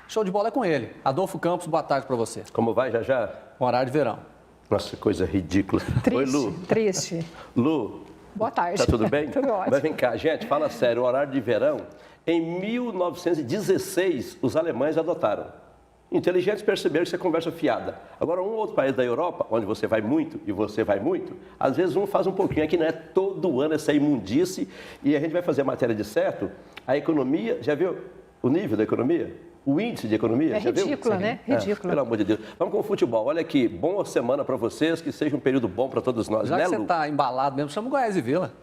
Show de bola é com ele. Adolfo Campos, boa tarde para você. Como vai, já? Horário de verão. Nossa, coisa ridícula. Triste, Oi, Lu. triste. Lu. Boa tarde. Tá tudo bem? Tudo ótimo. Mas vem cá, gente, fala sério, o horário de verão, em 1916, os alemães adotaram. Inteligentes perceberam que isso é conversa fiada. Agora, um outro país da Europa, onde você vai muito e você vai muito, às vezes um faz um pouquinho. Aqui não é todo ano essa imundice. E a gente vai fazer a matéria de certo. A economia, já viu o nível da economia? O índice de economia? É já ridícula, viu? né? Ridícula. Pelo amor de Deus. Vamos com o futebol. Olha aqui, boa semana para vocês, que seja um período bom para todos nós. Já né, que você Lu? está embalado mesmo, chama o Goiás e Vila.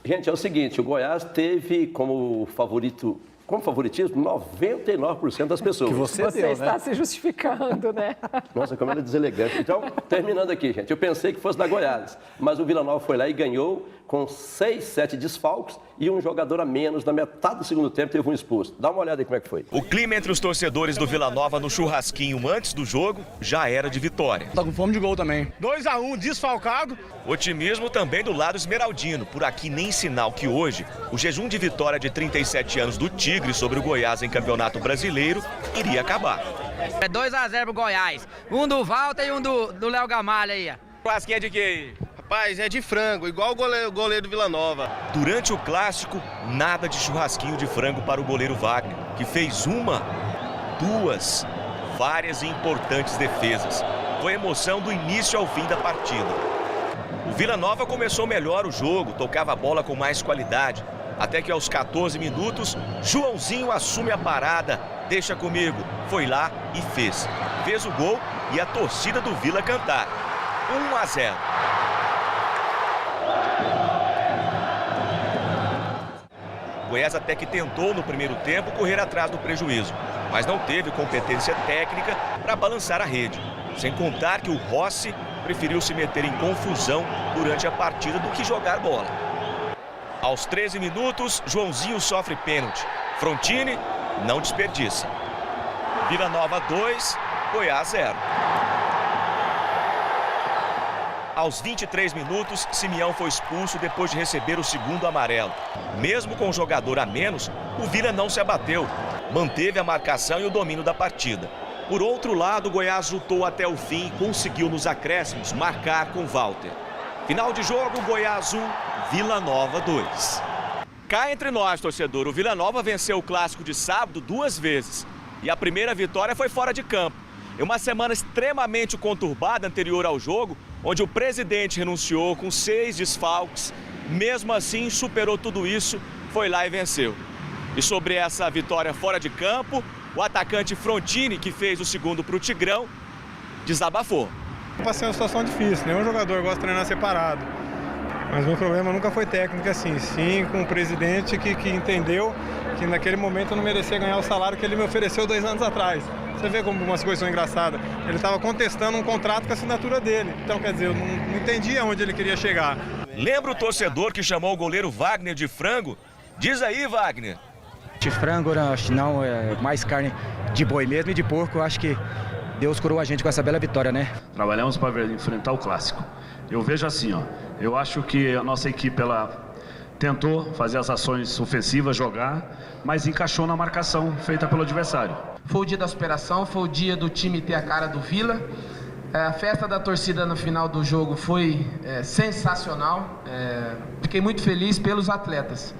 Gente, é o seguinte, o Goiás teve como favoritismo 99% das pessoas. Que você Você deu, está né? se justificando, né? Nossa, como ela é deselegante. Então, terminando aqui, gente, eu pensei que fosse da Goiás, mas o Vila Nova foi lá e ganhou com 6, 7 desfalques e um jogador a menos. Na metade do segundo tempo teve um expulso. Dá uma olhada aí como é que foi. O clima entre os torcedores do Vila Nova no churrasquinho antes do jogo já era de vitória. Tá com fome de gol também. 2-1, desfalcado. Otimismo também do lado esmeraldino. Por aqui nem sinal que hoje o jejum de vitória de 37 anos do Tigre sobre o Goiás em Campeonato Brasileiro iria acabar. É 2-0 pro Goiás. Um do Walter e um do Léo Gamalha aí. Clássico é de quê? Rapaz, é de frango, igual o goleiro do Vila Nova. Durante o clássico, nada de churrasquinho de frango para o goleiro Wagner, que fez várias e importantes defesas. Foi emoção do início ao fim da partida. O Vila Nova começou melhor o jogo, tocava a bola com mais qualidade. Até que aos 14 minutos, Joãozinho assume a parada. Deixa comigo. Foi lá e fez. Fez o gol e a torcida do Vila cantar. 1-0. O Goiás até que tentou no primeiro tempo correr atrás do prejuízo, mas não teve competência técnica para balançar a rede. Sem contar que o Rossi preferiu se meter em confusão durante a partida do que jogar bola. Aos 13 minutos, Joãozinho sofre pênalti. Frontini não desperdiça. Vila Nova 2, Goiás 0. Aos 23 minutos, Simeão foi expulso depois de receber o segundo amarelo. Mesmo com o jogador a menos, o Vila não se abateu. Manteve a marcação e o domínio da partida. Por outro lado, o Goiás lutou até o fim e conseguiu nos acréscimos marcar com Walter. Final de jogo, Goiás 1, Vila Nova 2. Cá entre nós, torcedor, o Vila Nova venceu o clássico de sábado 2 vezes. E a primeira vitória foi fora de campo. Em uma semana extremamente conturbada anterior ao jogo, onde o presidente renunciou com 6 desfalques, mesmo assim superou tudo isso, foi lá e venceu. E sobre essa vitória fora de campo, o atacante Frontini, que fez o segundo para o Tigrão, desabafou. Passei uma situação difícil, nenhum jogador gosta de treinar separado. Mas meu problema nunca foi técnico assim, sim com o presidente que entendeu que naquele momento eu não merecia ganhar o salário que ele me ofereceu 2 anos atrás. Você vê como umas coisas são engraçadas. Ele estava contestando um contrato com a assinatura dele. Então, quer dizer, eu não entendia onde ele queria chegar. Lembra o torcedor que chamou o goleiro Wagner de frango? Diz aí, Wagner. De frango, não, é mais carne de boi mesmo e de porco. Eu acho que Deus curou a gente com essa bela vitória, né? Trabalhamos para enfrentar o clássico. Eu vejo assim, eu acho que a nossa equipe, ela tentou fazer as ações ofensivas, jogar, mas encaixou na marcação feita pelo adversário. Foi o dia da superação, foi o dia do time ter a cara do Vila. A festa da torcida no final do jogo foi sensacional. Fiquei muito feliz pelos atletas.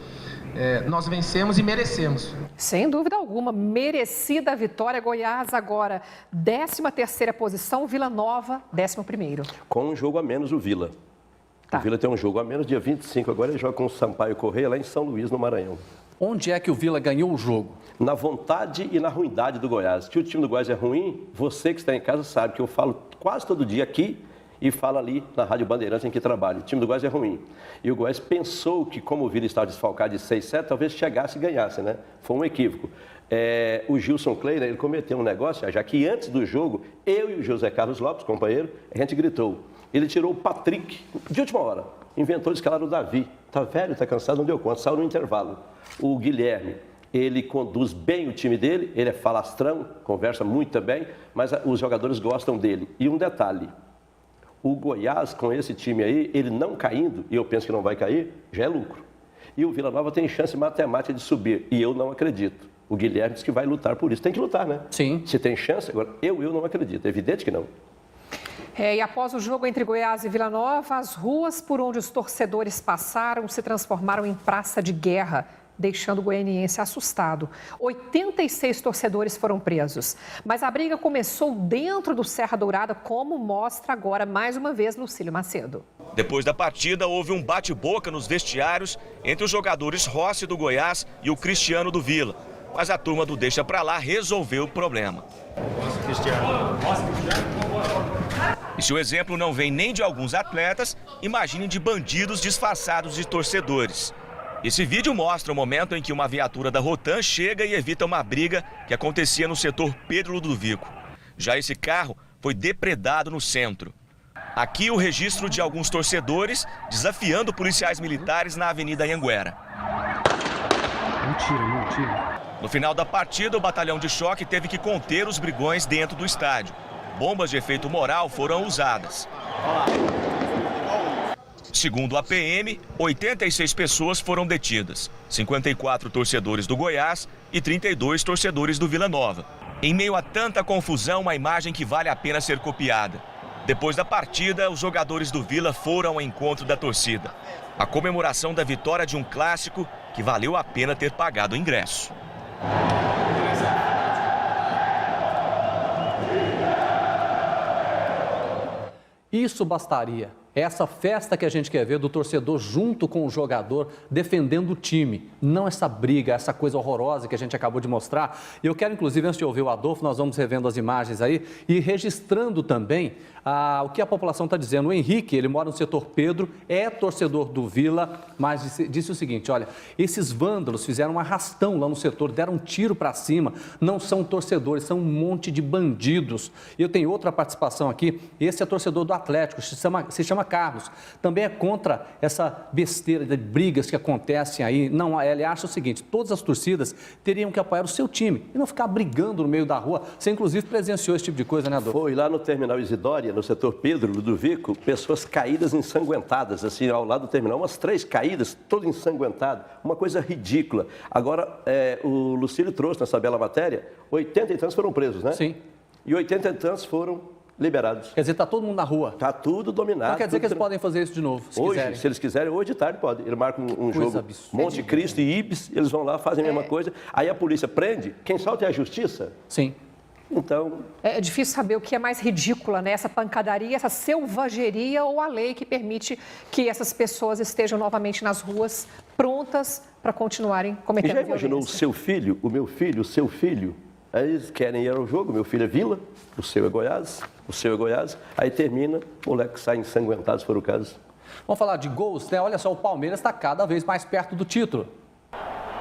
Nós vencemos e merecemos. Sem dúvida alguma, merecida a vitória. Goiás agora, 13ª posição, Vila Nova, 11º. Com um jogo a menos o Vila. Tá. O Vila tem um jogo a menos, dia 25, agora ele joga com o Sampaio Correia lá em São Luís, no Maranhão. Onde é que o Vila ganhou o jogo? Na vontade e na ruindade do Goiás. Que o time do Goiás é ruim, você que está em casa sabe que eu falo quase todo dia aqui e falo ali na Rádio Bandeirantes em que trabalho. O time do Goiás é ruim. E o Goiás pensou que, como o Vila estava desfalcado de 6, 7, talvez chegasse e ganhasse, né? Foi um equívoco. O Gilson Kleiner, ele cometeu um negócio, já que antes do jogo, eu e o José Carlos Lopes, companheiro, a gente gritou. Ele tirou o Patrick de última hora, inventou de escalar o Davi. Tá velho, tá cansado, não deu conta, saiu no intervalo. O Guilherme, ele conduz bem o time dele, ele é falastrão, conversa muito bem, mas os jogadores gostam dele. E um detalhe, o Goiás, com esse time aí, ele não caindo, e eu penso que não vai cair, já é lucro. E o Vila Nova tem chance matemática de subir, e eu não acredito. O Guilherme disse que vai lutar por isso. Tem que lutar, né? Sim. Se tem chance, agora eu não acredito. É evidente que não. E após o jogo entre Goiás e Vila Nova, as ruas por onde os torcedores passaram se transformaram em praça de guerra, deixando o goianiense assustado. 86 torcedores foram presos. Mas a briga começou dentro do Serra Dourada, como mostra agora, mais uma vez, Lucílio Macedo. Depois da partida, houve um bate-boca nos vestiários entre os jogadores Rossi do Goiás e o Cristiano do Vila. Mas a turma do Deixa Pra Lá resolveu o problema. E se o exemplo não vem nem de alguns atletas, imagine de bandidos disfarçados de torcedores. Esse vídeo mostra o momento em que uma viatura da Rotan chega e evita uma briga que acontecia no setor Pedro Ludovico. Já esse carro foi depredado no centro. Aqui o registro de alguns torcedores desafiando policiais militares na Avenida Anhanguera. Mentira. No final da partida, o batalhão de choque teve que conter os brigões dentro do estádio. Bombas de efeito moral foram usadas. Segundo a PM, 86 pessoas foram detidas, 54 torcedores do Goiás e 32 torcedores do Vila Nova. Em meio a tanta confusão, uma imagem que vale a pena ser copiada. Depois da partida, os jogadores do Vila foram ao encontro da torcida. A comemoração da vitória de um clássico que valeu a pena ter pagado o ingresso. Isso bastaria. Essa festa que a gente quer ver do torcedor junto com o jogador, defendendo o time. Não essa briga, essa coisa horrorosa que a gente acabou de mostrar. E eu quero, inclusive, antes de ouvir o Adolfo, nós vamos revendo as imagens aí e registrando também o que a população está dizendo. O Henrique, ele mora no setor Pedro, é torcedor do Vila, mas disse o seguinte, olha, esses vândalos fizeram um arrastão lá no setor, deram um tiro para cima, não são torcedores, são um monte de bandidos. E eu tenho outra participação aqui, esse é torcedor do Atlético, se chama Carlos, também é contra essa besteira de brigas que acontecem aí. Não, ele acha o seguinte, todas as torcidas teriam que apoiar o seu time e não ficar brigando no meio da rua. Você, inclusive, presenciou esse tipo de coisa, né, Adolfo? Foi lá no terminal Isidória, no setor Pedro Ludovico, pessoas caídas ensanguentadas, assim, ao lado do terminal, umas 3 caídas, todo ensanguentado, uma coisa ridícula. Agora, o Lucílio trouxe nessa bela matéria, 80 e tantos foram presos, né? Sim. E 80 e tantos foram liberados. Quer dizer, está todo mundo na rua. Está tudo dominado. Então quer dizer que eles podem fazer isso de novo, se hoje, quiserem. se eles quiserem, hoje de tarde pode. Eles marcam um jogo absurda. Monte Cristo e Ibis, eles vão lá, fazem a mesma coisa. Aí a polícia prende, quem solta é a justiça. Sim. Então... É difícil saber o que é mais ridícula, né? Essa pancadaria, essa selvageria ou a lei que permite que essas pessoas estejam novamente nas ruas, prontas para continuarem cometendo violência. Já imaginou o seu filho, o meu filho, o seu filho? Aí eles querem ir ao jogo, meu filho é Vila, o seu é Goiás, aí termina, o moleque sai ensanguentado, se for o caso. Vamos falar de gols, né? Olha só, o Palmeiras está cada vez mais perto do título.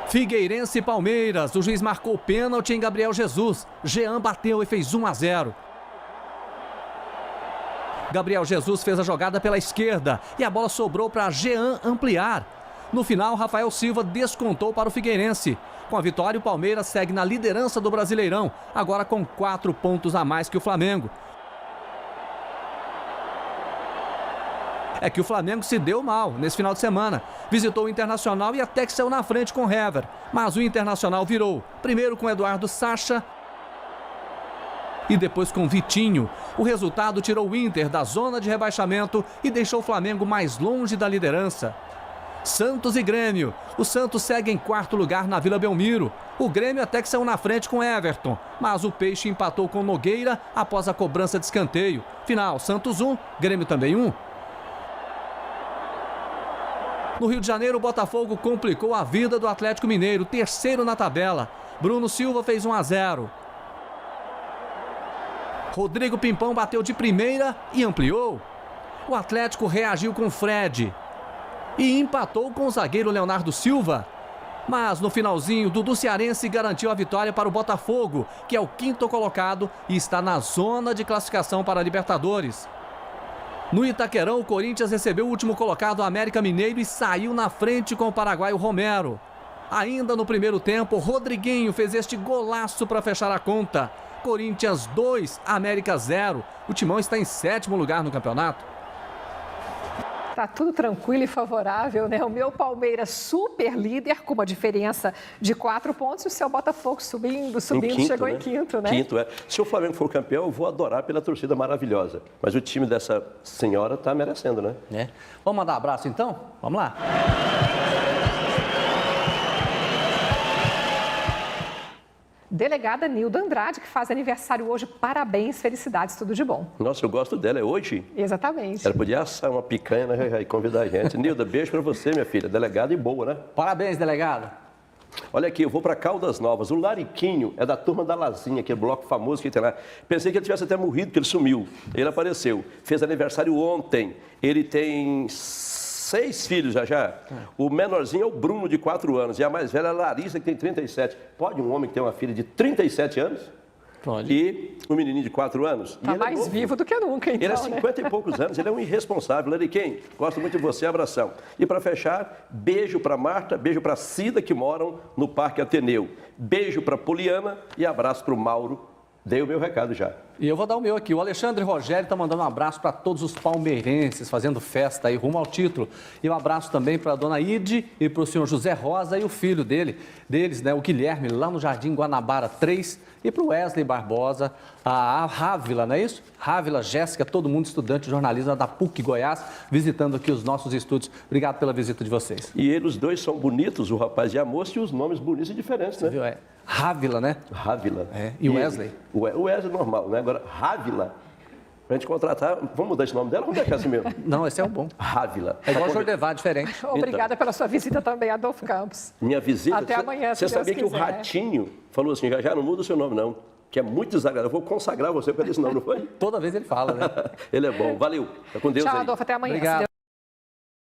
Figueirense e Palmeiras, o juiz marcou pênalti em Gabriel Jesus. Jean bateu e fez 1-0. Gabriel Jesus fez a jogada pela esquerda e a bola sobrou para Jean ampliar. No final, Rafael Silva descontou para o Figueirense. Com a vitória, o Palmeiras segue na liderança do Brasileirão, agora com 4 pontos a mais que o Flamengo. É que o Flamengo se deu mal nesse final de semana. Visitou o Internacional e até que saiu na frente com o Hever. Mas o Internacional virou. Primeiro com Eduardo Sacha e depois com Vitinho. O resultado tirou o Inter da zona de rebaixamento e deixou o Flamengo mais longe da liderança. Santos e Grêmio. O Santos segue em 4º lugar na Vila Belmiro. O Grêmio até que saiu na frente com Everton, mas o Peixe empatou com Nogueira após a cobrança de escanteio. Final, Santos 1, Grêmio também 1. No Rio de Janeiro, o Botafogo complicou a vida do Atlético Mineiro, terceiro na tabela. Bruno Silva fez 1-0. Rodrigo Pimpão bateu de primeira e ampliou. O Atlético reagiu com Fred e empatou com o zagueiro Leonardo Silva. Mas no finalzinho, Dudu Cearense garantiu a vitória para o Botafogo, que é o 5º colocado e está na zona de classificação para a Libertadores. No Itaquerão, o Corinthians recebeu o último colocado, América Mineiro, e saiu na frente com o paraguaio Romero. Ainda no primeiro tempo, Rodriguinho fez este golaço para fechar a conta. Corinthians 2, América 0. O Timão está em 7º lugar no campeonato. Tá tudo tranquilo e favorável, né? O meu Palmeiras super líder, com uma diferença de 4 pontos, e o seu Botafogo subindo, quinto, chegou né? em quinto, né? Quinto, é. Se o Flamengo for campeão, eu vou adorar pela torcida maravilhosa. Mas o time dessa senhora tá merecendo, né? É. Vamos mandar um abraço então? Vamos lá. Delegada Nilda Andrade, que faz aniversário hoje. Parabéns, felicidades, tudo de bom. Nossa, eu gosto dela. É hoje? Exatamente. Ela podia assar uma picanha, né? E convidar a gente. Nilda, beijo pra você, minha filha. Delegada e boa, né? Parabéns, delegada. Olha aqui, eu vou para Caldas Novas. O Lariquinho é da turma da Lazinha, aquele bloco famoso que tem lá. Pensei que ele tivesse até morrido, porque ele sumiu. Ele apareceu. Fez aniversário ontem. Ele tem 6 filhos já. O menorzinho é o Bruno, de 4 anos. E a mais velha é a Larissa, que tem 37. Pode um homem que tem uma filha de 37 anos? Pode. E um menininho de 4 anos? Tá mais novo. vivo do que nunca, então, Ele é 50 e poucos anos, ele é um irresponsável. Lariquinho, gosto muito de você, abração. E para fechar, beijo para Marta, beijo para Cida, que moram no Parque Ateneu. Beijo para Poliana e abraço para o Mauro. Dei o meu recado já. E eu vou dar o meu aqui. O Alexandre Rogério está mandando um abraço para todos os palmeirenses, fazendo festa aí rumo ao título. E um abraço também para a dona Ide e para o senhor José Rosa e o filho deles, né, o Guilherme, lá no Jardim Guanabara 3. E para o Wesley Barbosa, a Rávila, não é isso? Rávila, Jéssica, todo mundo estudante de jornalismo da PUC Goiás, visitando aqui os nossos estúdios. Obrigado pela visita de vocês. E eles dois são bonitos, o rapaz e a moça, e os nomes bonitos e diferentes, né? Viu? É Rávila, né? Rávila. É. E o Wesley? O Wesley é normal, né? Agora, Rávila, pra gente contratar, vamos mudar esse nome dela ou vamos deixar assim mesmo? Não, esse é o bom. Rávila. É igual o Jordevar, diferente. Obrigada pela sua visita também, Adolfo Campos. Minha visita... Até amanhã, se Você Deus sabia que o quiser. Ratinho falou assim, já não muda o seu nome, não, que é muito desagradável. Eu vou consagrar você por esse nome, não foi? Toda vez ele fala, né? Ele é bom. Valeu. Tá com Deus Tchau, aí. Adolfo, até amanhã. Obrigado.